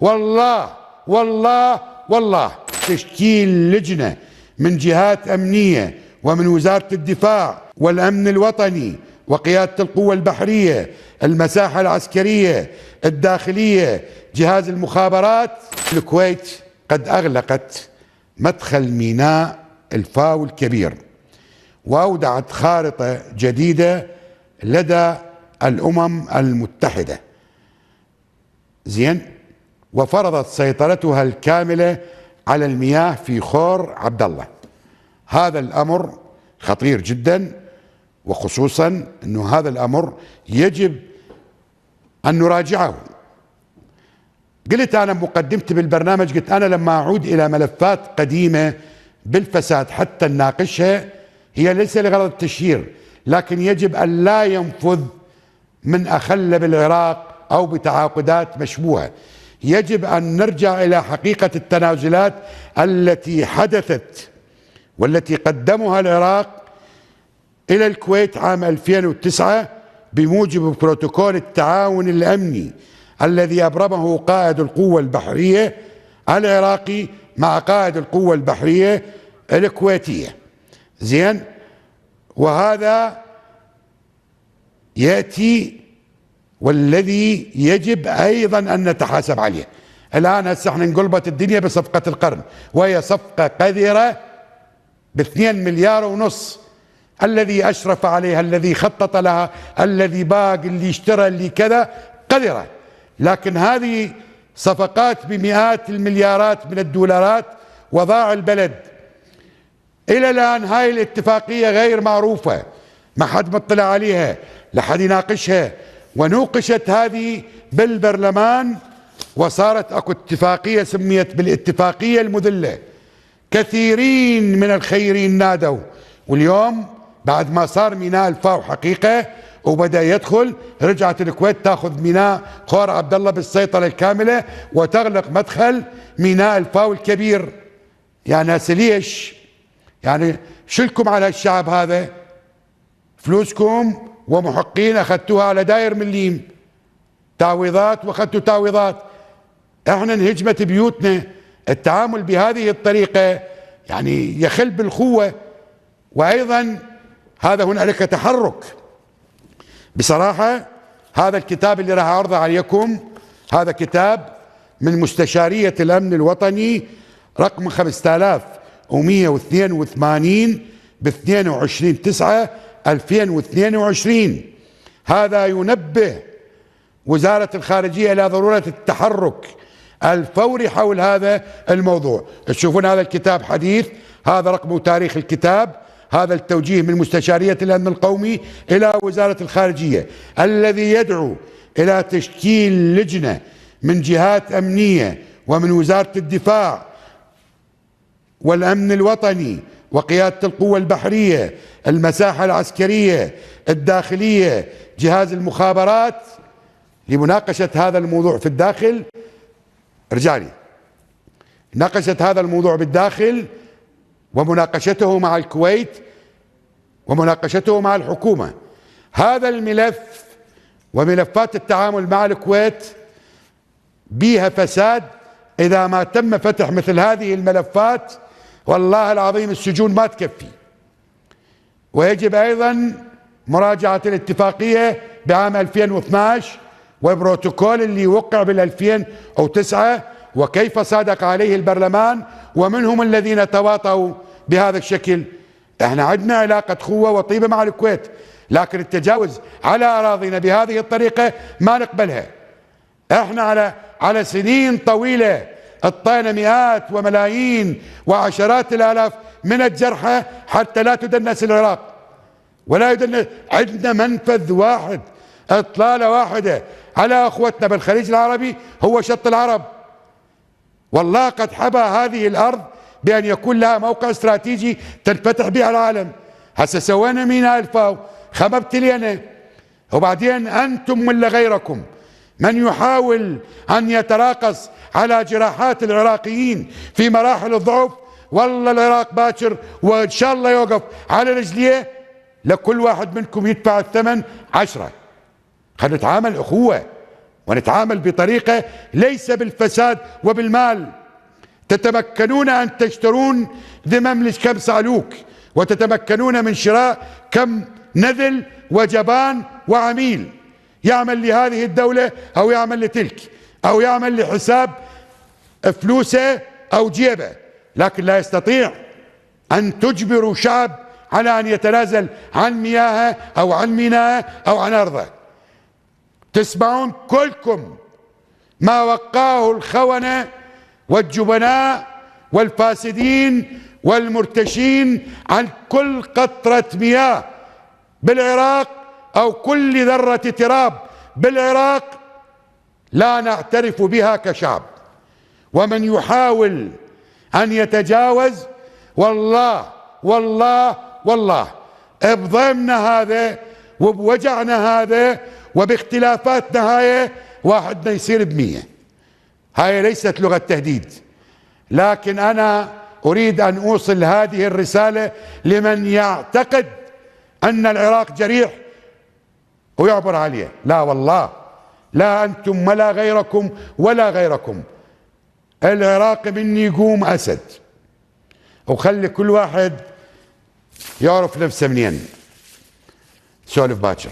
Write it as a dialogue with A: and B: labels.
A: والله والله والله تشكيل لجنة من جهات أمنية ومن وزارة الدفاع والأمن الوطني وقيادة القوة البحرية، المساحة العسكرية، الداخلية، جهاز المخابرات. الكويت قد أغلقت مدخل ميناء الفاو الكبير، وأودعت خارطة جديدة لدى الأمم المتحدة، زين، وفرضت سيطرتها الكاملة على المياه في خور عبد الله. هذا الأمر خطير جدا، وخصوصا أنه هذا الأمر يجب أن نراجعه. قلت أنا مقدمتي بالبرنامج، قلت أنا لما أعود إلى ملفات قديمة بالفساد حتى نناقشها، هي ليس لغرض التشهير، لكن يجب أن لا ينفذ من أخل بالعراق أو بتعاقدات مشبوهة. يجب أن نرجع إلى حقيقة التنازلات التي حدثت والتي قدمها العراق إلى الكويت عام 2009 بموجب بروتوكول التعاون الأمني الذي أبرمه قائد القوة البحرية العراقي مع قائد القوة البحرية الكويتية، زين. وهذا يأتي والذي يجب أيضا أن نتحاسب عليه. الآن هسه احنا انقلبت الدنيا بصفقة القرن، وهي صفقة قذرة ب2 مليار ونص. الذي أشرف عليها، الذي خطط لها، الذي باق، اللي اشترى، اللي كذا، قذرة. لكن هذه صفقات بمئات المليارات من الدولارات، وضاع البلد. إلى الآن هاي الاتفاقية غير معروفة، ما حد مطلع عليها، لا حد يناقشها. ونوقشت هذه بالبرلمان، وصارت اكو اتفاقية سميت بالاتفاقية المذلة. كثيرين من الخيرين نادوا، واليوم بعد ما صار ميناء الفاو حقيقة وبدأ يدخل، رجعت الكويت تاخذ ميناء خور عبد الله بالسيطرة الكاملة وتغلق مدخل ميناء الفاو الكبير. يعني هسه ليش؟ يعني شلكم على الشعب هذا؟ فلوسكم ومحقين اخذتوها على داير مليم، تعويضات واخذتوا تعويضات. احنا انهجمت بيوتنا. التعامل بهذه الطريقة يعني يخل بالخوة. وايضا هذا هنالك تحرك. بصراحة هذا الكتاب اللي راح اعرضه عليكم، هذا كتاب من مستشارية الامن الوطني رقم 5182 ب 22/9/2022. هذا ينبه وزارة الخارجية إلى ضرورة التحرك الفوري حول هذا الموضوع. تشوفون هذا الكتاب حديث، هذا رقم وتاريخ الكتاب، هذا التوجيه من مستشارية الأمن القومي إلى وزارة الخارجية الذي يدعو إلى تشكيل لجنة من جهات أمنية ومن وزارة الدفاع والأمن الوطني وقيادة القوة البحرية، المساحة العسكرية، الداخلية، جهاز المخابرات، لمناقشة هذا الموضوع في الداخل. ارجع لي. ناقشت هذا الموضوع بالداخل، ومناقشته مع الكويت، ومناقشته مع الحكومة. هذا الملف وملفات التعامل مع الكويت بيها فساد. إذا ما تم فتح مثل هذه الملفات والله العظيم السجون ما تكفي. ويجب أيضا مراجعة الاتفاقية بعام 2012 وبروتوكول اللي وقع بال2009 وكيف صادق عليه البرلمان، ومنهم الذين تواطؤوا بهذا الشكل. احنا عندنا علاقة خوة وطيبة مع الكويت، لكن التجاوز على أراضينا بهذه الطريقة ما نقبلها. احنا على سنين طويلة اطينا مئات وملايين وعشرات الالاف من الجرحى حتى لا تدنس العراق ولا يدنس. عندنا منفذ واحد، اطلالة واحدة على اخوتنا بالخليج العربي، هو شط العرب. والله قد حبى هذه الارض بان يكون لها موقع استراتيجي تنفتح به العالم. هسه سوينا ميناء الفاو، خببت لينا، وبعدين انتم ولا غيركم من يحاول ان يتراقص على جراحات العراقيين في مراحل الضعف، والله العراق باكر وان شاء الله يوقف على رجليه، لكل واحد منكم يدفع الثمن 10. خلينا نتعامل اخوه، ونتعامل بطريقة ليس بالفساد وبالمال. تتمكنون أن تشترون ذمم لكم صعلوك، وتتمكنون من شراء كم نذل وجبان وعميل يعمل لهذه الدولة أو يعمل لتلك أو يعمل لحساب فلوسه أو جيبه، لكن لا يستطيع أن تجبروا شعب على أن يتنازل عن مياهه أو عن مينائه أو عن أرضه. تسمعون كلكم ما وقاه الخونة والجبناء والفاسدين والمرتشين عن كل قطرة مياه بالعراق أو كل ذرة تراب بالعراق لا نعترف بها كشعب. ومن يحاول أن يتجاوز والله والله والله بضيمنا هذا وبوجعنا هذا وباختلافاتنا هاي واحدنا يصير ب100. هاي ليست لغة تهديد، لكن أنا أريد أن أوصل هذه الرسالة لمن يعتقد أن العراق جريح ويعبر عليه. لا والله، لا أنتم ولا غيركم ولا غيركم. العراق مني يقوم أسد، وخلي كل واحد يعرف نفسه منين. سولف باكر.